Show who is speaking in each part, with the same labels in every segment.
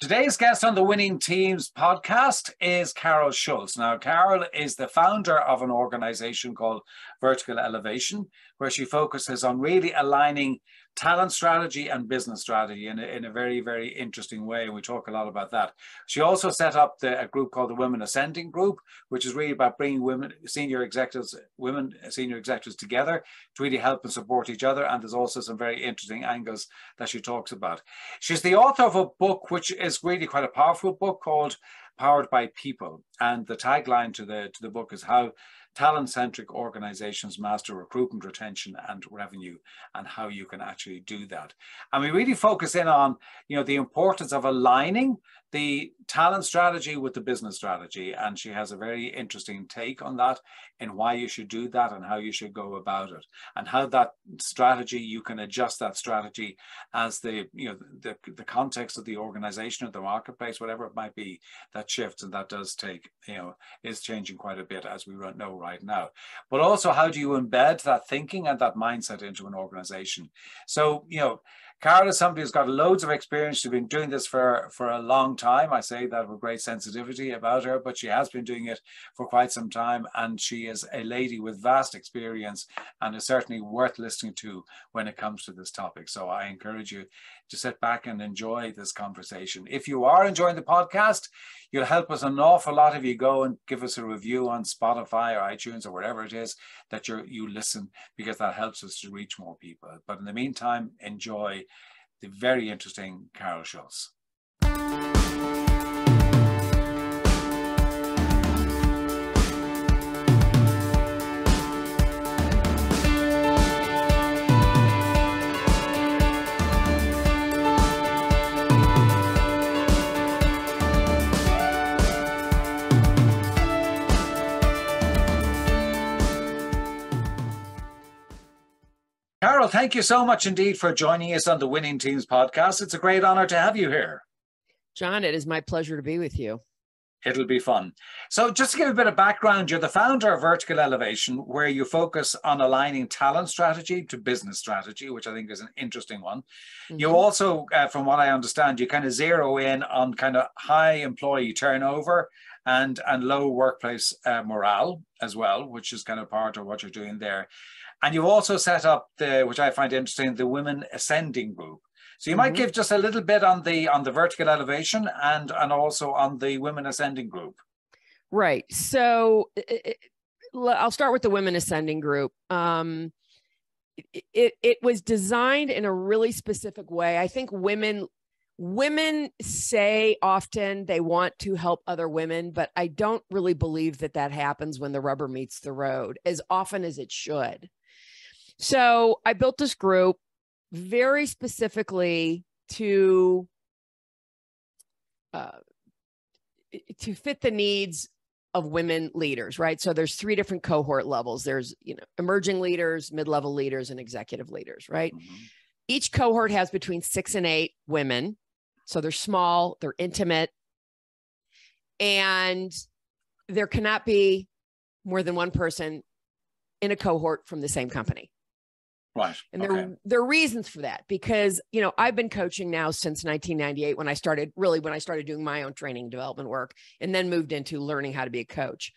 Speaker 1: Today's guest on the Winning Teams podcast is Carol Schultz. Now, Carol is the founder of an organization called Vertical Elevation, where she focuses on really aligning talent strategy and business strategy in a very, very interesting way. And we talk a lot about that. She also set up a group called the Women Ascending Group, which is really about bringing senior executives together to really help and support each other. And there's also some very interesting angles that she talks about. She's the author of a book, which is really quite a powerful book called Powered by People. And the tagline to the book is How Talent-Centric Organizations Master Recruitment, Retention and Revenue, and how you can actually do that. And we really focus in on, the importance of aligning the talent strategy with the business strategy. And she has a very interesting take on that and why you should do that and how you should go about it and how that strategy, you can adjust that strategy as the context of the organization or the marketplace, whatever it might be, that shifts. And that does take, is changing quite a bit as we know right now. But also, how do you embed that thinking and that mindset into an organization? So, Carol is somebody who's got loads of experience. She's been doing this for a long time. I say that with great sensitivity about her, but she has been doing it for quite some time. And she is a lady with vast experience and is certainly worth listening to when it comes to this topic. So I encourage you to sit back and enjoy this conversation. If you are enjoying the podcast, you'll help us an awful lot if you go and give us a review on Spotify or iTunes or wherever it is that you listen, because that helps us to reach more people. But in the meantime, enjoy the very interesting Carol Schultz. Carol, thank you so much indeed for joining us on the Winning Teams podcast. It's a great honor to have you here.
Speaker 2: John, it is my pleasure to be with you.
Speaker 1: It'll be fun. So just to give a bit of background, you're the founder of Vertical Elevation, where you focus on aligning talent strategy to business strategy, which I think is an interesting one. Mm-hmm. You also, from what I understand, you kind of zero in on kind of high employee turnover and low workplace morale as well, which is kind of part of what you're doing there. And you've also set up which I find interesting, the Women Ascending Group. So you might give just a little bit on the Vertical Elevation and also on the Women Ascending Group.
Speaker 2: Right. So I'll start with the Women Ascending Group. It was designed in a really specific way. I think women say often they want to help other women, but I don't really believe that happens when the rubber meets the road as often as it should. So I built this group very specifically to fit the needs of women leaders, right? So there's 3 different cohort levels. There's, emerging leaders, mid-level leaders, and executive leaders, right? Mm-hmm. Each cohort has between 6 and 8 women. So they're small, they're intimate, and there cannot be more than one person in a cohort from the same company.
Speaker 1: Right.
Speaker 2: And there are reasons for that, because, I've been coaching now since 1998 when I started doing my own training and development work, and then moved into learning how to be a coach.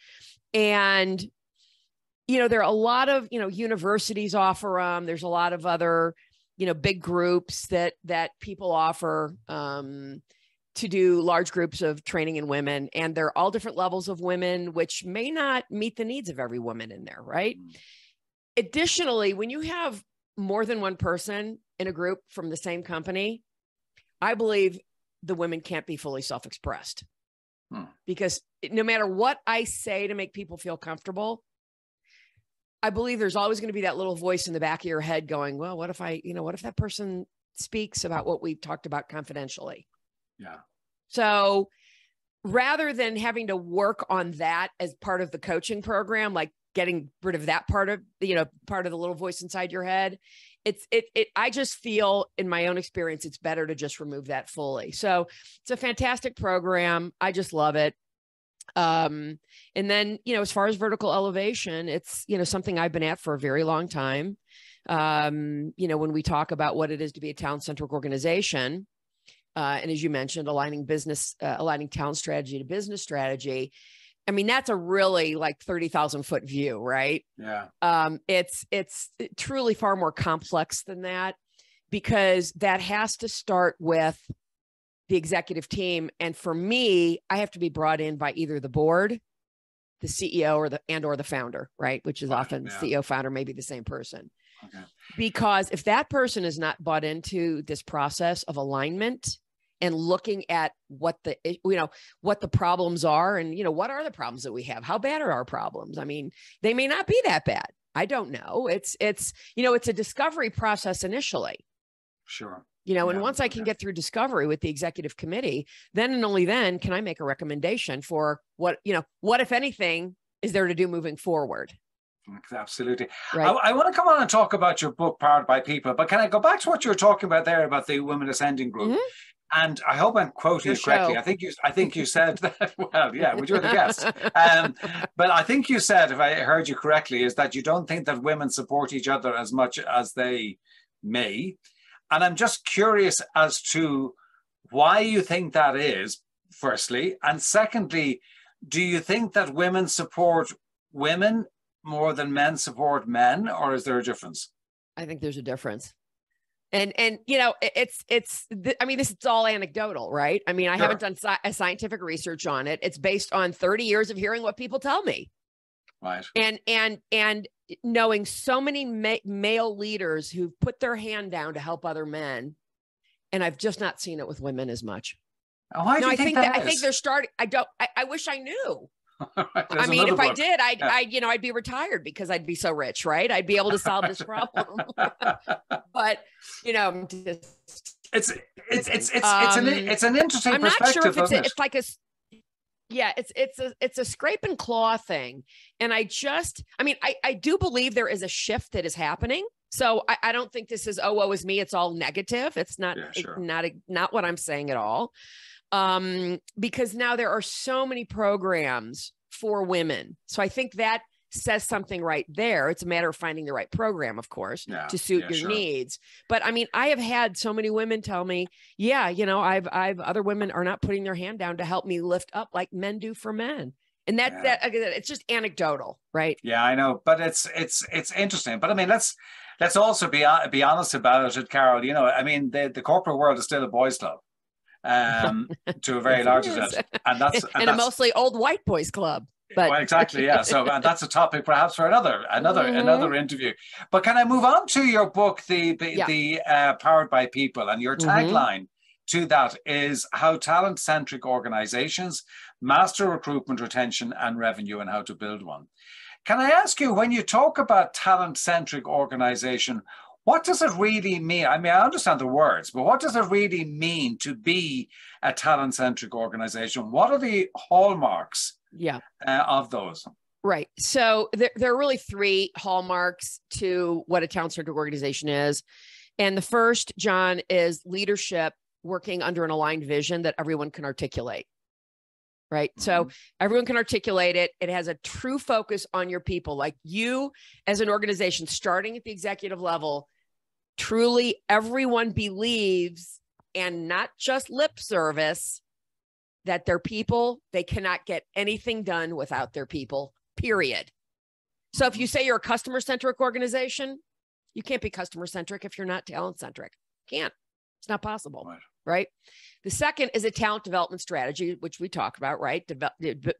Speaker 2: And, there are a lot of, universities offer them. There's a lot of other, big groups that people offer to do large groups of training in women. And they're all different levels of women, which may not meet the needs of every woman in there, right? Additionally, when you have more than one person in a group from the same company, I believe the women can't be fully self-expressed. Because no matter what I say to make people feel comfortable, I believe there's always going to be that little voice in the back of your head going, well, what if that person speaks about what we've talked about confidentially?
Speaker 1: Yeah.
Speaker 2: So rather than having to work on that as part of the coaching program, like getting rid of that part of the little voice inside your head, I just feel in my own experience, it's better to just remove that fully. So it's a fantastic program. I just love it. And then, as far as vertical elevation, it's, something I've been at for a very long time. When we talk about what it is to be a talent-centric organization, And as you mentioned, aligning talent strategy to business strategy. I mean, that's a really like 30,000 foot view, right?
Speaker 1: Yeah.
Speaker 2: It's truly far more complex than that, because that has to start with the executive team. And for me, I have to be brought in by either the board, the CEO, or the founder, right? Which is often CEO, founder, maybe the same person.
Speaker 1: Okay.
Speaker 2: Because if that person is not bought into this process of alignment and looking at what the problems are, and, what are the problems that we have? How bad are our problems? I mean, they may not be that bad. I don't know. It's a discovery process initially.
Speaker 1: Sure.
Speaker 2: And once I can get through discovery with the executive committee, then and only then can I make a recommendation for what if anything is there to do moving forward.
Speaker 1: Absolutely.
Speaker 2: Right.
Speaker 1: I want to come on and talk about your book, Powered by People, but can I go back to what you were talking about there about the Women Ascending Group? Mm-hmm. And I hope I'm quoting it correctly. I think you said that. Well, yeah, well, you're the guest. But I think you said, if I heard you correctly, is that you don't think that women support each other as much as they may. And I'm just curious as to why you think that is, firstly. And secondly, do you think that women support women more than men support men, or is there a difference?
Speaker 2: I think there's a difference. And this is all anecdotal, right? I mean, I haven't done scientific research on it. It's based on 30 years of hearing what people tell me.
Speaker 1: Right.
Speaker 2: And knowing so many male leaders who've put their hand down to help other men. And I've just not seen it with women as much.
Speaker 1: Why do you think that is?
Speaker 2: I think they're starting. I wish I knew.
Speaker 1: I mean,
Speaker 2: if I did, I'd be retired because I'd be so rich, right? I'd be able to solve this problem. But it's
Speaker 1: an interesting
Speaker 2: I'm
Speaker 1: perspective.
Speaker 2: Not sure if it's like it's a scrape and claw thing. And I do believe there is a shift that is happening. So I don't think this is, woe is me. It's all negative. It's not, not what I'm saying at all. Because now there are so many programs for women. So I think that says something right there. It's a matter of finding the right program, of course, to suit your needs. But I mean, I have had so many women tell me, I've other women are not putting their hand down to help me lift up like men do for men. And that it's just anecdotal, right?
Speaker 1: Yeah, I know, but it's interesting. But I mean, let's also be honest about it, Carol. I mean, the corporate world is still a boys' club. To a very large extent, and that's
Speaker 2: a mostly old white boys club. But
Speaker 1: well, exactly, yeah. So and that's a topic perhaps for another interview. But can I move on to your book, the Powered by People, and your tagline to that is how talent-centric organizations master recruitment, retention, and revenue, and how to build one. Can I ask you, when you talk about talent-centric organization, what does it really mean? I mean, I understand the words, but what does it really mean to be a talent-centric organization? What are the hallmarks of those?
Speaker 2: Right. So there are really three hallmarks to what a talent-centric organization is. And the first, John, is leadership working under an aligned vision that everyone can articulate. Right. Mm-hmm. So everyone can articulate it. It has a true focus on your people. Like you as an organization, starting at the executive level, truly everyone believes, and not just lip service, that their people, they cannot get anything done without their people, period. So if you say you're a customer-centric organization, you can't be customer-centric if you're not talent-centric. Can't. It's not possible. Right? The second is a talent development strategy, which we talked about, right?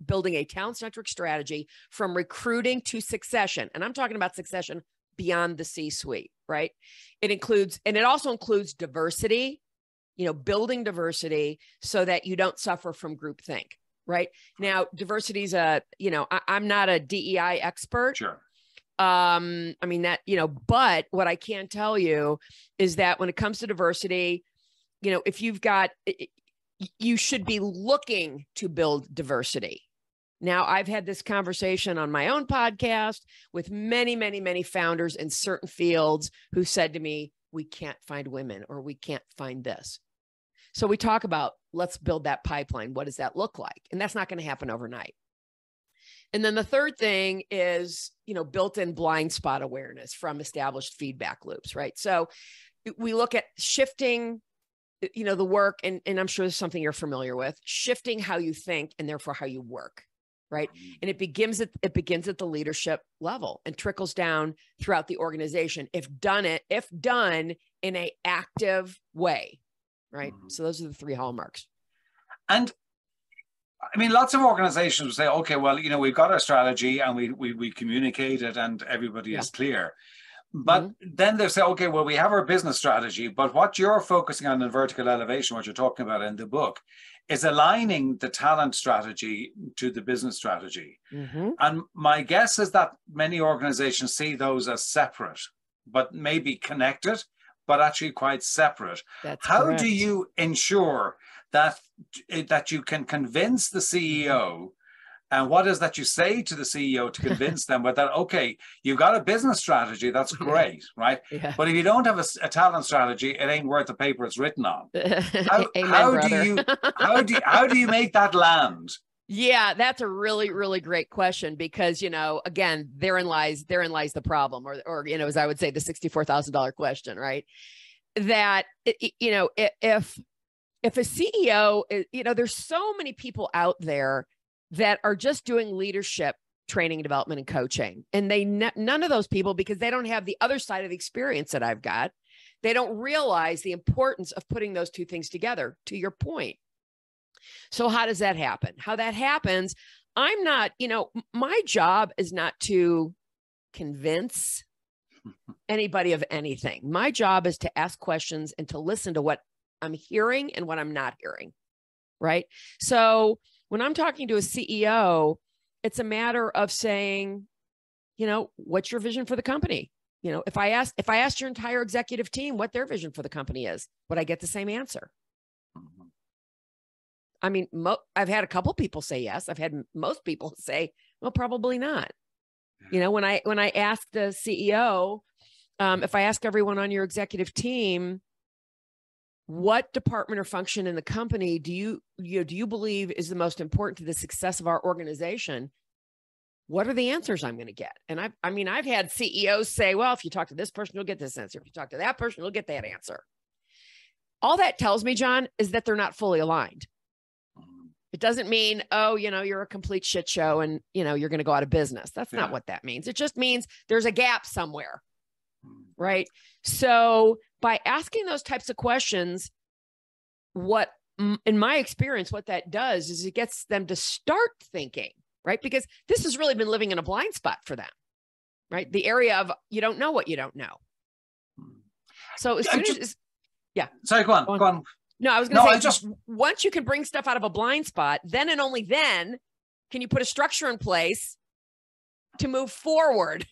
Speaker 2: Building a talent-centric strategy from recruiting to succession. And I'm talking about succession beyond the C-suite, right? It also includes diversity, building diversity so that you don't suffer from groupthink, right? Now, diversity is I'm not a DEI expert.
Speaker 1: Sure.
Speaker 2: But what I can tell you is that when it comes to diversity, if you should be looking to build diversity. Now, I've had this conversation on my own podcast with many, many, many founders in certain fields who said to me, we can't find women, or we can't find this. So we talk about, let's build that pipeline. What does that look like? And that's not going to happen overnight. And then the third thing is, built-in blind spot awareness from established feedback loops, right? So we look at shifting the work, and I'm sure there's something you're familiar with, shifting how you think and therefore how you work, right? And it begins at the leadership level and trickles down throughout the organization if done in a active way, right? So those are the 3 hallmarks.
Speaker 1: And I mean, lots of organizations will say, okay, well, we've got our strategy and we communicate it and everybody is clear. But then they say, okay, well, we have our business strategy, but what you're focusing on in vertical elevation, what you're talking about in the book, is aligning the talent strategy to the business strategy. And my guess is that many organizations see those as separate, but maybe connected, but actually quite separate. How
Speaker 2: correct.
Speaker 1: do you ensure that you can convince the CEO? And what is that you say to the CEO to convince them with that, okay, you've got a business strategy, that's great, right?
Speaker 2: Yeah.
Speaker 1: But if you don't have a talent strategy, it ain't worth the paper it's written on.
Speaker 2: Amen,
Speaker 1: how do you make that land?
Speaker 2: Yeah, that's a really, really great question because, again, therein lies the problem, or as I would say, the $64,000 question, right? That, if a CEO, there's so many people out there that are just doing leadership training, development, and coaching. And none of those people, because they don't have the other side of the experience that I've got, they don't realize the importance of putting those 2 things together, to your point. So how does that happen? How that happens, I'm not, my job is not to convince anybody of anything. My job is to ask questions and to listen to what I'm hearing and what I'm not hearing, right? So when I'm talking to a CEO, it's a matter of saying, what's your vision for the company? If I asked your entire executive team what their vision for the company is, would I get the same answer? I mean, I've had a couple people say yes. I've had most people say, well, probably not. When I ask the CEO, if I ask everyone on your executive team, what department or function in the company do you believe is the most important to the success of our organization? What are the answers I'm going to get? And I've had CEOs say, well, if you talk to this person, you'll get this answer. If you talk to that person, you'll get that answer. All that tells me, John, is that they're not fully aligned. It doesn't mean, you're a complete shit show and, you're going to go out of business. That's not what that means. It just means there's a gap somewhere. Right. So by asking those types of questions, in my experience, what that does is it gets them to start thinking, right? Because this has really been living in a blind spot for them, right? The area of, you don't know what you don't know. So as soon as,
Speaker 1: Sorry, go on.
Speaker 2: No, I was going to say, once you can bring stuff out of a blind spot, then and only then can you put a structure in place to move forward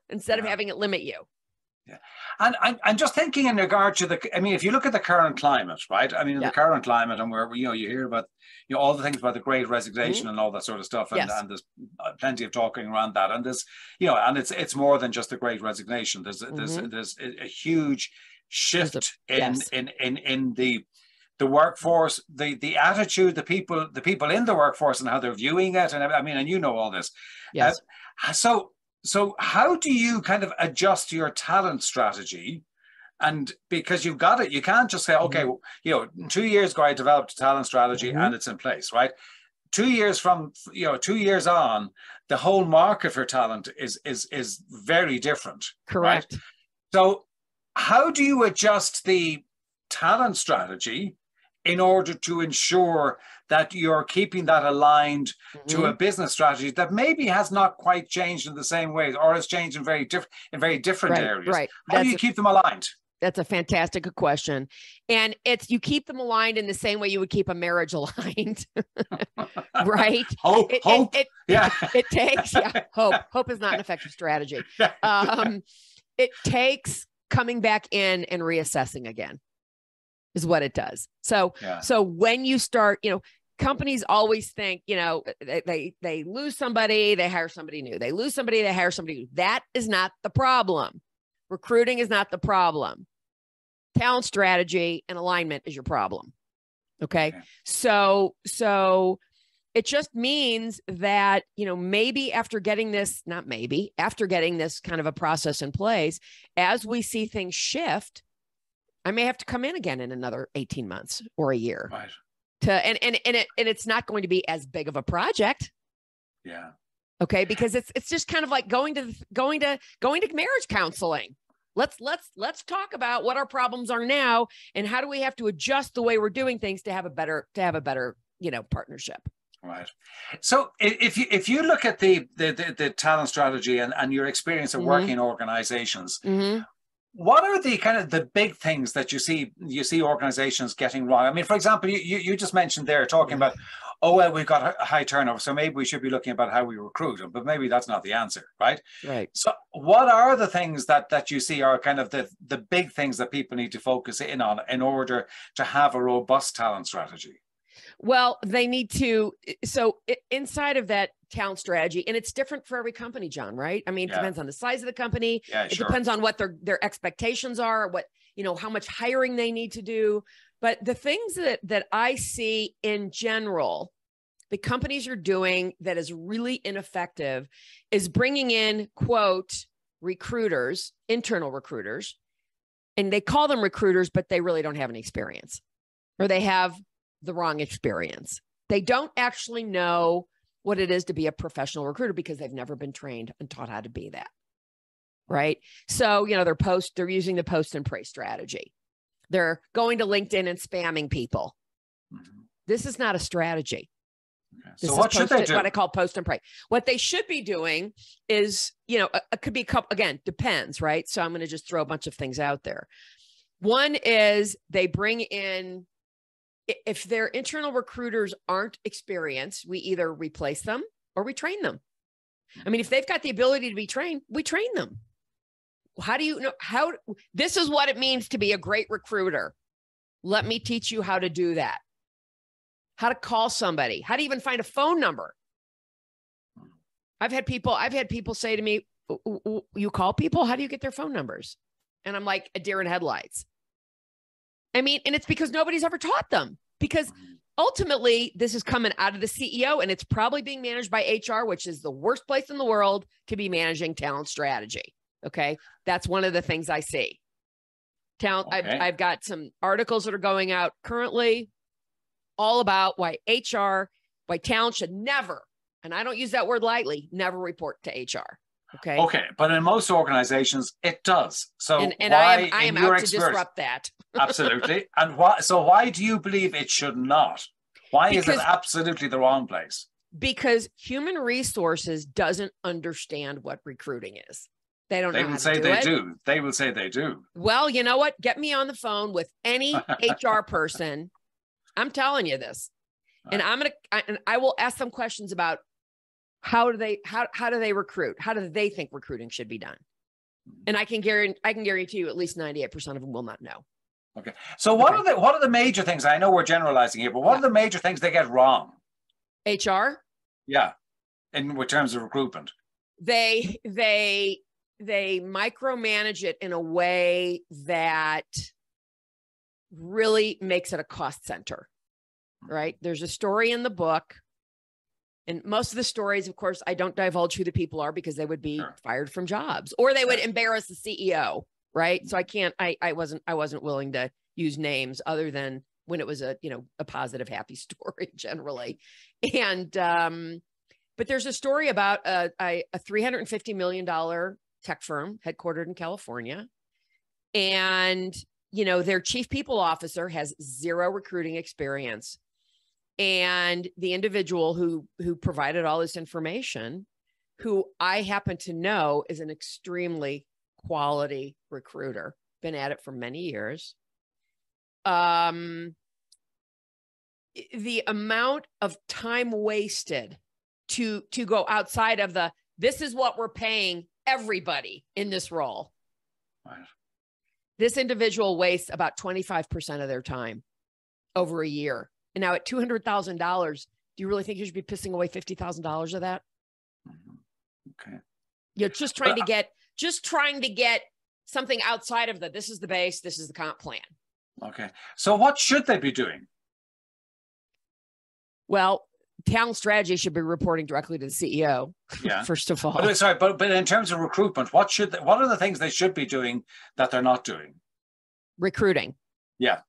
Speaker 2: instead of having it limit you.
Speaker 1: Yeah. And I'm just thinking in regard to if you look at the current climate, right? I mean, in the current climate, and where, you hear about, all the things about the great resignation and all that sort of stuff. And, and there's plenty of talking around that. And there's, and it's more than just the great resignation. There's a huge shift in the workforce, the attitude, the people in the workforce and how they're viewing it. And and all this.
Speaker 2: Yes.
Speaker 1: So how do you kind of adjust your talent strategy? And because you've got it, you can't just say, okay, 2 years ago, I developed a talent strategy and it's in place, right? 2 years from, 2 years on, the whole market for talent is very different.
Speaker 2: Correct.
Speaker 1: Right? So how do you adjust the talent strategy in order to ensure that you're keeping that aligned to a business strategy that maybe has not quite changed in the same ways, or has changed in very different areas?
Speaker 2: Right.
Speaker 1: How do you keep them aligned?
Speaker 2: That's a fantastic question. And you keep them aligned in the same way you would keep a marriage aligned, right?
Speaker 1: Hope.
Speaker 2: It takes, hope. Hope is not an effective strategy. It takes coming back in and reassessing again. Is what it does. So when you start, companies always think, they lose somebody, they hire somebody new. They lose somebody, they hire somebody new. That is not the problem. Recruiting is not the problem. Talent strategy and alignment is your problem. Okay. So it just means that, maybe after getting this kind of a process in place, as we see things shift, I may have to come in again in another 18 months or a year.
Speaker 1: Right.
Speaker 2: And it's not going to be as big of a project.
Speaker 1: Yeah.
Speaker 2: Okay. Because it's just kind of like going to marriage counseling. Let's talk about what our problems are now and how do we have to adjust the way we're doing things to have a better, partnership.
Speaker 1: Right. So if you look at the talent strategy and your experience of working in organizations, what are the kind of the big things that you see organizations getting wrong? I mean, for example, you just mentioned there talking about, oh, well, we've got a high turnover, so maybe we should be looking about how we recruit them, but maybe that's not the answer, right?
Speaker 2: Right.
Speaker 1: So what are the things that you see are kind of the big things that people need to focus in on in order to have a robust talent strategy?
Speaker 2: Well, they need to. So inside of that talent strategy, and it's different for every company, John, right? I mean, it depends on the size of the company.
Speaker 1: Yeah,
Speaker 2: it depends on what their expectations are, how much hiring they need to do. But the things that I see in general, the companies are doing that is really ineffective is bringing in, quote, recruiters, internal recruiters, and they call them recruiters, but they really don't have any experience, or they have the wrong experience. They don't actually know what it is to be a professional recruiter because they've never been trained and taught how to be that. Right. So, they're using the post and pray strategy. They're going to LinkedIn and spamming people. This is not a strategy. Okay. So what should they do? What I call post and pray. What they should be doing is, it could be a couple, again, depends, right? So I'm going to just throw a bunch of things out there. One is they bring in, if their internal recruiters aren't experienced, we either replace them or we train them. I mean, if they've got the ability to be trained, we train them. How do you know this is what it means to be a great recruiter? Let me teach you how to do that. How to call somebody, how to even find a phone number. I've had people say to me, you call people? How do you get their phone numbers? And I'm like a deer in headlights. I mean, and it's because nobody's ever taught them, because ultimately this is coming out of the CEO and it's probably being managed by HR, which is the worst place in the world to be managing talent strategy. Okay. That's one of the things I see. Talent. Okay. I've got some articles that are going out currently all about why talent should never, and I don't use that word lightly, never report to HR. Okay.
Speaker 1: Okay. But in most organizations, it does. So
Speaker 2: and I am out to disrupt that.
Speaker 1: Absolutely. And why do you believe it should not? Why is it absolutely the wrong place?
Speaker 2: Because human resources doesn't understand what recruiting is. They don't know how to do it.
Speaker 1: They will say they do. They will say they do.
Speaker 2: Well, you know what? Get me on the phone with any HR person. I'm telling you this. And I will ask them questions about how do they recruit? How do they think recruiting should be done? And I can guarantee you at least 98% of them will not know.
Speaker 1: Okay. So what are the major things? I know we're generalizing here, but what are the major things they get wrong?
Speaker 2: HR?
Speaker 1: Yeah. In terms of recruitment.
Speaker 2: They micromanage it in a way that really makes it a cost center, right? There's a story in the book, and most of the stories, of course, I don't divulge who the people are because they would be fired from jobs or they would embarrass the CEO, right? So I wasn't willing to use names other than when it was a positive, happy story generally. And, but there's a story about a $350 million tech firm headquartered in California. And, their chief people officer has zero recruiting experience. And the individual who provided all this information, who I happen to know is an extremely quality recruiter, been at it for many years. The amount of time wasted to go outside of this is what we're paying everybody in this role. Right. This individual wastes about 25% of their time over a year. And now at $200,000, do you really think you should be pissing away $50,000 of that?
Speaker 1: Okay.
Speaker 2: You're just trying to get something outside of this is the base, this is the comp plan.
Speaker 1: Okay. So what should they be doing?
Speaker 2: Well, talent strategy should be reporting directly to the CEO. Yeah. First of all.
Speaker 1: But in terms of recruitment, what are the things they should be doing that they're not doing?
Speaker 2: Recruiting.
Speaker 1: Yeah.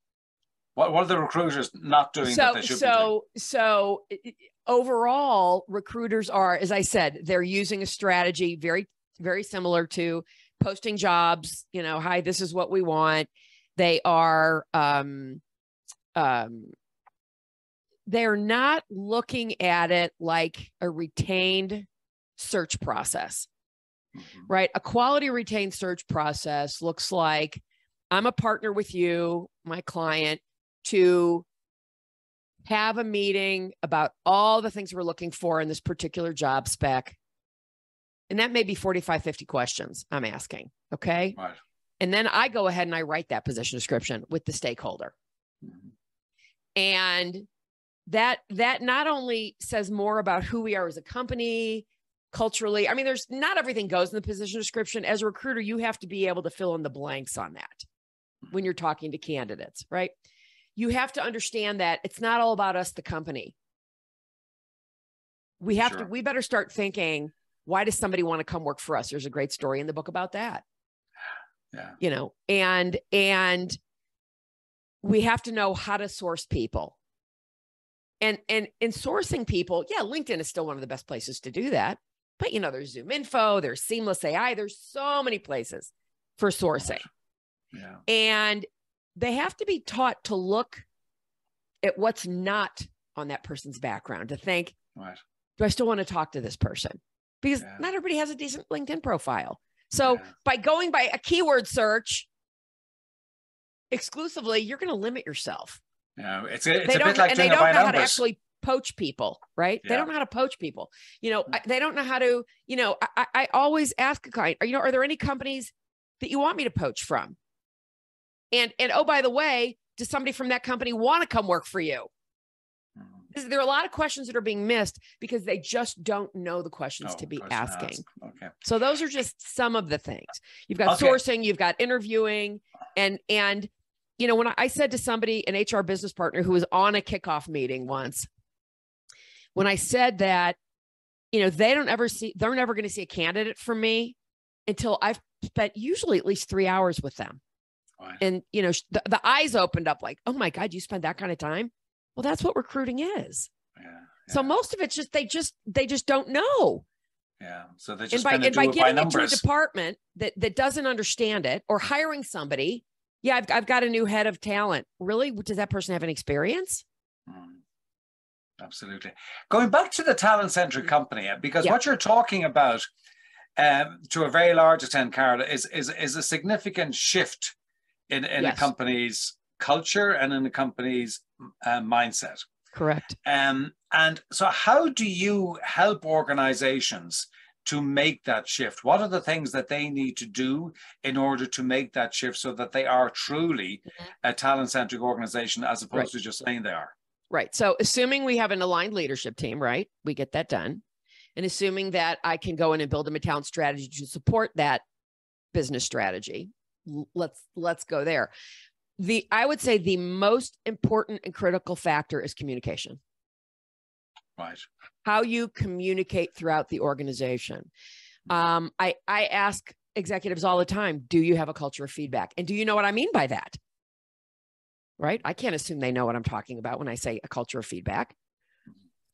Speaker 1: What are the recruiters not doing that they should be doing?
Speaker 2: So overall, recruiters are, as I said, they're using a strategy very, very similar to posting jobs. You know, hi, this is what we want. They are, they're not looking at it like a retained search process, right? A quality retained search process looks like I'm a partner with you, my client, to have a meeting about all the things we're looking for in this particular job spec. And that may be 45, 50 questions I'm asking. Okay.
Speaker 1: Right.
Speaker 2: And then I go ahead and I write that position description with the stakeholder. And that not only says more about who we are as a company, culturally. I mean, there's not everything goes in the position description. As a recruiter, you have to be able to fill in the blanks on that when you're talking to candidates, right? You have to understand that it's not all about us, the company. We have to, we better start thinking, why does somebody want to come work for us? There's a great story in the book about that.
Speaker 1: Yeah.
Speaker 2: You know, and we have to know how to source people. And in sourcing people, yeah, LinkedIn is still one of the best places to do that. But, you know, there's Zoom Info, there's Seamless AI, there's so many places for sourcing.
Speaker 1: Yeah.
Speaker 2: And they have to be taught to look at what's not on that person's background, to think, do I still want to talk to this person? Because not everybody has a decent LinkedIn profile. So by going by a keyword search exclusively, you're going to limit yourself.
Speaker 1: Yeah, it's a bit like doing it by numbers. They don't know how to actually
Speaker 2: poach people, right? Yeah. They don't know how to poach people. You know, they don't know how to, you know, I always ask a client, you know, are there any companies that you want me to poach from? And oh, by the way, does somebody from that company want to come work for you? There are a lot of questions that are being missed because they just don't know the questions to be asking.
Speaker 1: Okay.
Speaker 2: So those are just some of the things. You've got sourcing, you've got interviewing, and you know, when I said to somebody, an HR business partner who was on a kickoff meeting once, when I said that, you know, they're never going to see a candidate from me until I've spent usually at least 3 hours with them. Right. And, you know, the eyes opened up like, oh my God, you spend that kind of time? Well, that's what recruiting is. Yeah. So most of it's just, they just don't know.
Speaker 1: Yeah. So they just
Speaker 2: by
Speaker 1: getting
Speaker 2: into a department that doesn't understand it, or hiring somebody. Yeah, I've got a new head of talent. Really? Does that person have any experience?
Speaker 1: Absolutely. Going back to the talent-centric company, because what you're talking about, to a very large extent, Carol, is a significant shift in a company's culture and in a company's mindset.
Speaker 2: Correct.
Speaker 1: And so how do you help organizations to make that shift? What are the things that they need to do in order to make that shift so that they are truly a talent-centric organization, as opposed to just saying they are?
Speaker 2: Right. So assuming we have an aligned leadership team, right? We get that done. And assuming that I can go in and build a talent strategy to support that business strategy. Let's go there. I would say the most important and critical factor is communication.
Speaker 1: Right.
Speaker 2: How you communicate throughout the organization. I ask executives all the time, do you have a culture of feedback? And do you know what I mean by that? Right? I can't assume they know what I'm talking about when I say a culture of feedback.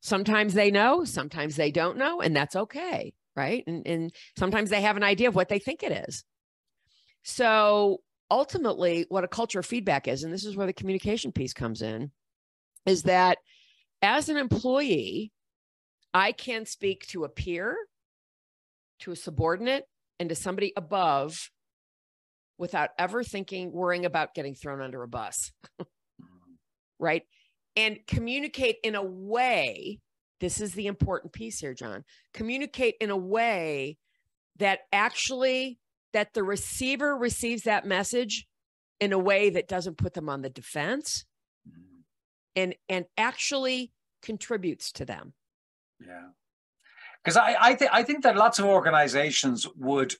Speaker 2: Sometimes they know, sometimes they don't know, and that's okay. Right. And sometimes they have an idea of what they think it is. So ultimately, what a culture of feedback is, and this is where the communication piece comes in, is that as an employee, I can speak to a peer, to a subordinate, and to somebody above without ever worrying about getting thrown under a bus. Right? And communicate in a way, this is the important piece here, John, communicate in a way that that the receiver receives that message in a way that doesn't put them on the defense and actually contributes to them.
Speaker 1: Yeah. Because I think that lots of organizations would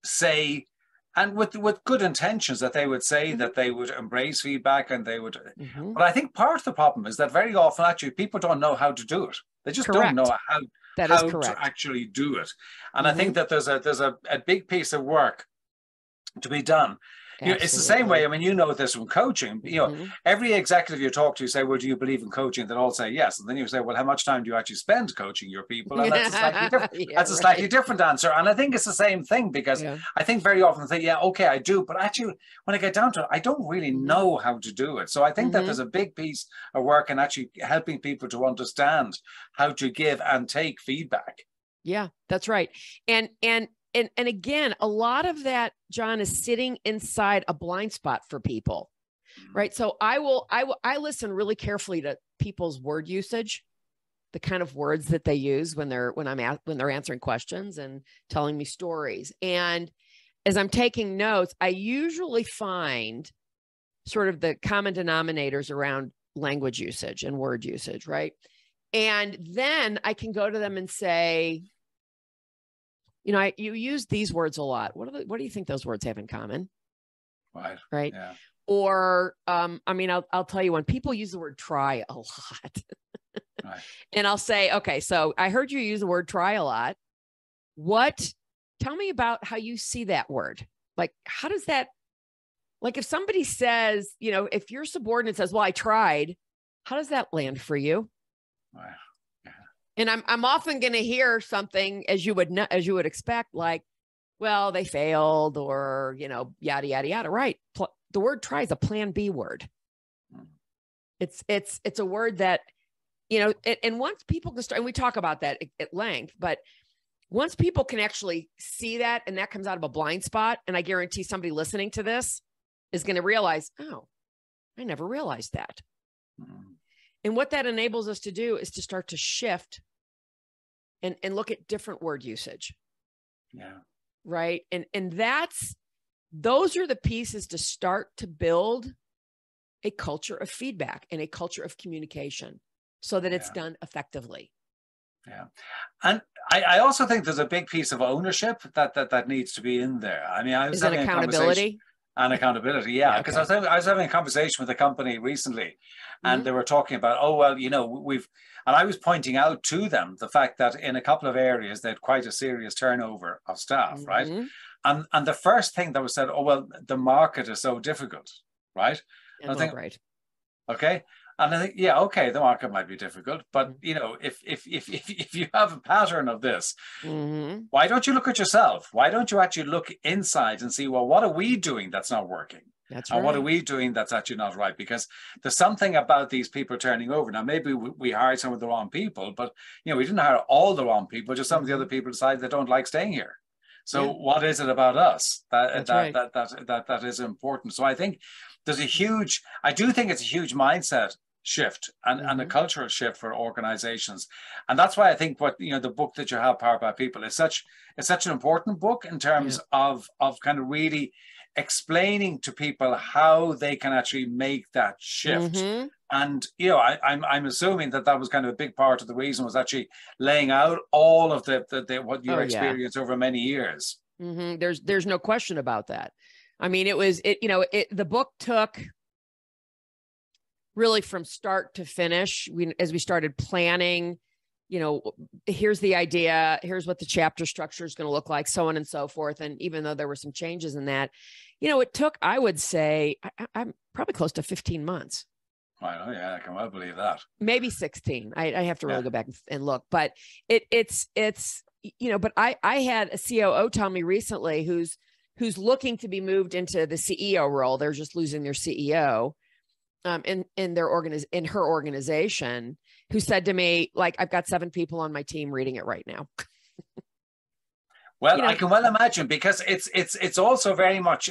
Speaker 1: say, and with good intentions, that they would say that they would embrace feedback and they would, but I think part of the problem is that very often actually people don't know how to do it. They just don't know how to actually do it. And I think that there's a big piece of work to be done It's the same way.
Speaker 2: Absolutely.
Speaker 1: I mean, you know this from coaching. Every executive you talk to, you say, well, do you believe in coaching? They'll all say yes. And then you say, well, how much time do you actually spend coaching your people? And that's a slightly different,
Speaker 2: Yeah,
Speaker 1: a slightly different answer. And I think it's the same thing, because
Speaker 2: yeah.
Speaker 1: I think very often they say, yeah, okay, I do. But actually, when I get down to it, I don't really know how to do it. So I think that there's a big piece of work in actually helping people to understand how to give and take feedback.
Speaker 2: Yeah, that's right. And again, a lot of that, John, is sitting inside a blind spot for people, right? So I listen really carefully to people's word usage, the kind of words that they use when they're answering questions and telling me stories. And as I'm taking notes, I usually find sort of the common denominators around language usage and word usage, right? And then I can go to them and say, you use these words a lot. What do you think those words have in common? Right.
Speaker 1: Yeah.
Speaker 2: Or, I'll tell you, when people use the word try a lot,
Speaker 1: Right.
Speaker 2: And I'll say, okay, so I heard you use the word try a lot. Tell me about how you see that word. Like, how does that, like, if somebody says, if your subordinate says, well, I tried, how does that land for you?
Speaker 1: Right.
Speaker 2: And I'm often going to hear something, as you would expect, like, well, they failed, or, yada, yada, yada. Right. The word try is a plan B word. It's a word that, and once people can start, and we talk about that at length, but once people can actually see that, and that comes out of a blind spot, and I guarantee somebody listening to this is going to realize, oh, I never realized that. And what that enables us to do is to start to shift and look at different word usage.
Speaker 1: Yeah.
Speaker 2: Right. And those are the pieces to start to build a culture of feedback and a culture of communication so that it's done effectively. Yeah.
Speaker 1: And I also think there's a big piece of ownership that needs to be in there. I mean, I was having
Speaker 2: accountability?
Speaker 1: Accountability, yeah. Because I was having a conversation with a company recently, and they were talking about, and I was pointing out to them the fact that in a couple of areas they had quite a serious turnover of staff, right? And the first thing that was said, the market is so difficult, right?
Speaker 2: And I think, right.
Speaker 1: Okay. And I think, the market might be difficult, but if you have a pattern of this, why don't you look at yourself? Why don't you actually look inside and see, well, what are we doing that's not working?
Speaker 2: That's
Speaker 1: right. And what are we doing that's actually not right? Because there's something about these people turning over. Now, maybe we hired some of the wrong people, but we didn't hire all the wrong people. Just some of the other people decided they don't like staying here. So what is it about us that is important? So I think there's I do think it's a huge mindset shift and a cultural shift for organizations. And that's why I think the book that you have, Powered by People, is such an important book in terms of kind of really explaining to people how they can actually make that shift. And, I'm assuming that was kind of a big part of the reason, was actually laying out all of the what your experience over many years.
Speaker 2: There's no question about that. I mean, the book took really from start to finish. As we started planning, here's the idea, here's what the chapter structure is going to look like, so on and so forth. And even though there were some changes in that, it took, I would say, I'm probably close to 15 months.
Speaker 1: Wow, yeah, I can well believe that.
Speaker 2: Maybe 16. I have to really go back and look, but it's but I had a COO tell me recently who's looking to be moved into the CEO role. They're just losing their CEO in her organization, who said to me, like, I've got 7 people on my team reading it right now.
Speaker 1: Well, I can well imagine, because it's also very much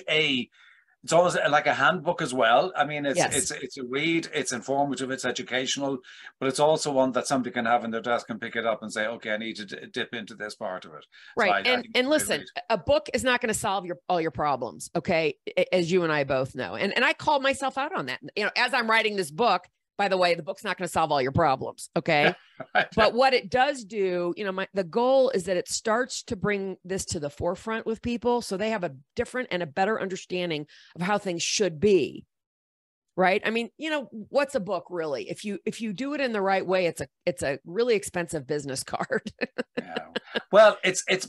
Speaker 1: it's almost like a handbook as well. I mean, it's a read, it's informative, it's educational, but it's also one that somebody can have in their desk and pick it up and say, okay, I need to dip into this part of it.
Speaker 2: Right. So and listen, a book is not going to solve all your problems. Okay. As you and I both know. And I call myself out on that. As I'm writing this book, by the way, the book's not going to solve all your problems. Okay. But what it does do, the goal is that it starts to bring this to the forefront with people, so they have a different and a better understanding of how things should be. Right. I mean, what's a book really? If you do it in the right way, it's a really expensive business card.
Speaker 1: Well,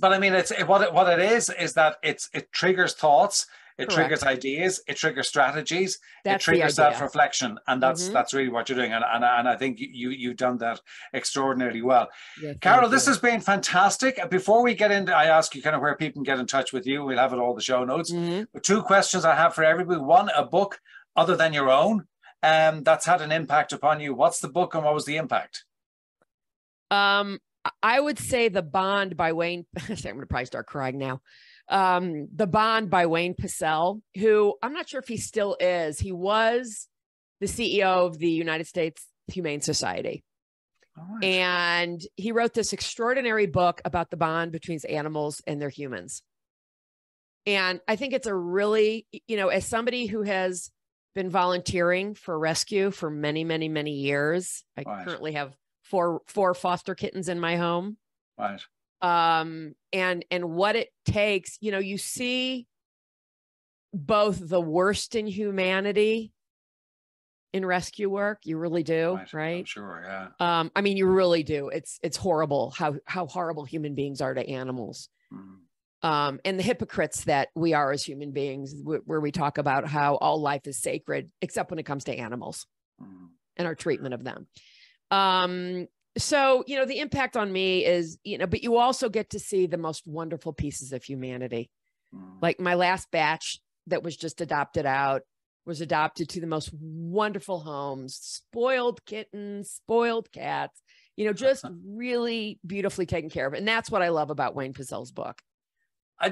Speaker 1: but I mean, what it is that it triggers thoughts. It
Speaker 2: Correct.
Speaker 1: triggers ideas, it triggers strategies,
Speaker 2: That's
Speaker 1: it triggers
Speaker 2: the idea.
Speaker 1: self-reflection, and that's really what you're doing. And I think you've done that extraordinarily well.
Speaker 2: Yeah,
Speaker 1: Carol, this has been fantastic. Before we get into, I ask you kind of where people can get in touch with you. We'll have it all the show notes. Two questions I have for everybody. One, a book other than your own that's had an impact upon you. What's the book and what was the impact?
Speaker 2: I would say The Bond by Wayne. I'm going to probably start crying now. The Bond by Wayne Pacell, who I'm not sure if he still is. He was the CEO of the United States Humane Society. Right. And he wrote this extraordinary book about the bond between animals and their humans. And I think it's a really, as somebody who has been volunteering for rescue for many, many, many years, I currently have four foster kittens in my home.
Speaker 1: Right.
Speaker 2: And what it takes, you see both the worst in humanity in rescue work. You really do. Right.
Speaker 1: I'm sure. Yeah.
Speaker 2: I mean, you really do. It's horrible how horrible human beings are to animals. And the hypocrites that we are as human beings, where we talk about how all life is sacred, except when it comes to animals and our treatment of them. So, the impact on me is, but you also get to see the most wonderful pieces of humanity. Like my last batch that was just adopted out was adopted to the most wonderful homes, spoiled kittens, spoiled cats, just really beautifully taken care of. And that's what I love about Wayne Pacell's book.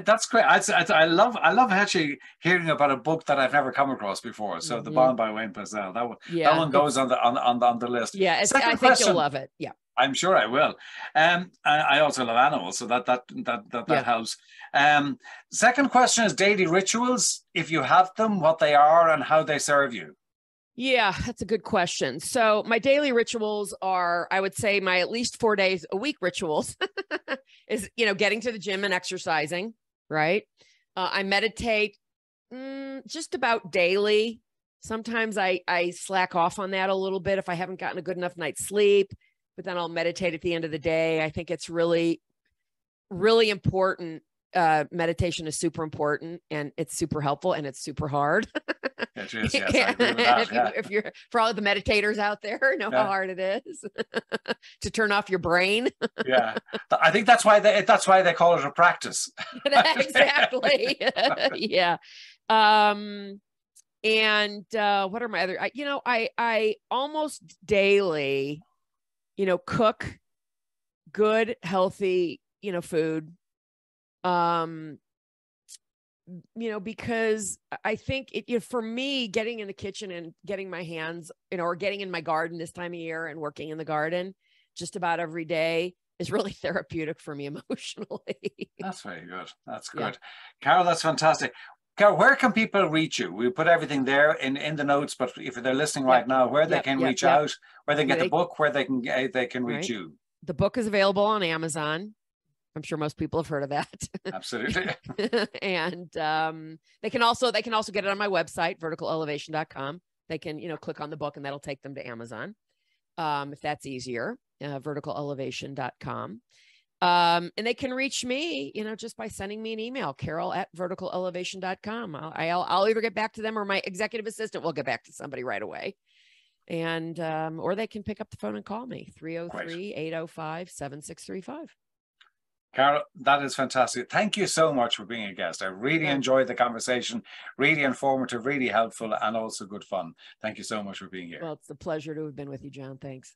Speaker 1: That's great. I love actually hearing about a book that I've never come across before. So The Bond by Wayne Pacell, that one goes on the list.
Speaker 2: Yeah, I think you'll love it. Yeah,
Speaker 1: I'm sure I will. I also love animals, so that helps. Second question is daily rituals. If you have them, what they are and how they serve you.
Speaker 2: Yeah, that's a good question. So my daily rituals are, I would say my at least 4 days a week rituals is, getting to the gym and exercising, right? I meditate just about daily. Sometimes I slack off on that a little bit if I haven't gotten a good enough night's sleep, but then I'll meditate at the end of the day. I think it's really, really important. Meditation is super important and it's super helpful and it's super hard.
Speaker 1: It is, yes, I agree with that.
Speaker 2: If you're, for all of the meditators out there, know how hard it is to turn off your brain.
Speaker 1: Yeah, I think that's why they call it a practice.
Speaker 2: Exactly. Yeah. And what are my other? I almost daily, cook good, healthy, food. Because I think for me, getting in the kitchen and getting my hands, or getting in my garden this time of year and working in the garden just about every day is really therapeutic for me emotionally.
Speaker 1: That's very good. That's good. Yeah. Carol, that's fantastic. Carol, where can people reach you? We put everything there in the notes, but if they're listening right now, where they can reach out, where they can get the book, where they can reach you.
Speaker 2: The book is available on Amazon. I'm sure most people have heard of that. Absolutely. And they can also get it on my website, verticalelevation.com. They can, click on the book and that'll take them to Amazon. If that's easier, verticalelevation.com. And they can reach me, just by sending me an email, carol@verticalelevation.com. I'll either get back to them or my executive assistant will get back to somebody right away. And, or they can pick up the phone and call me, 303-805-7635.
Speaker 1: Carol, that is fantastic. Thank you so much for being a guest. I really enjoyed the conversation, really informative, really helpful, and also good fun. Thank you so much for being here.
Speaker 2: Well, it's a pleasure to have been with you, John. Thanks.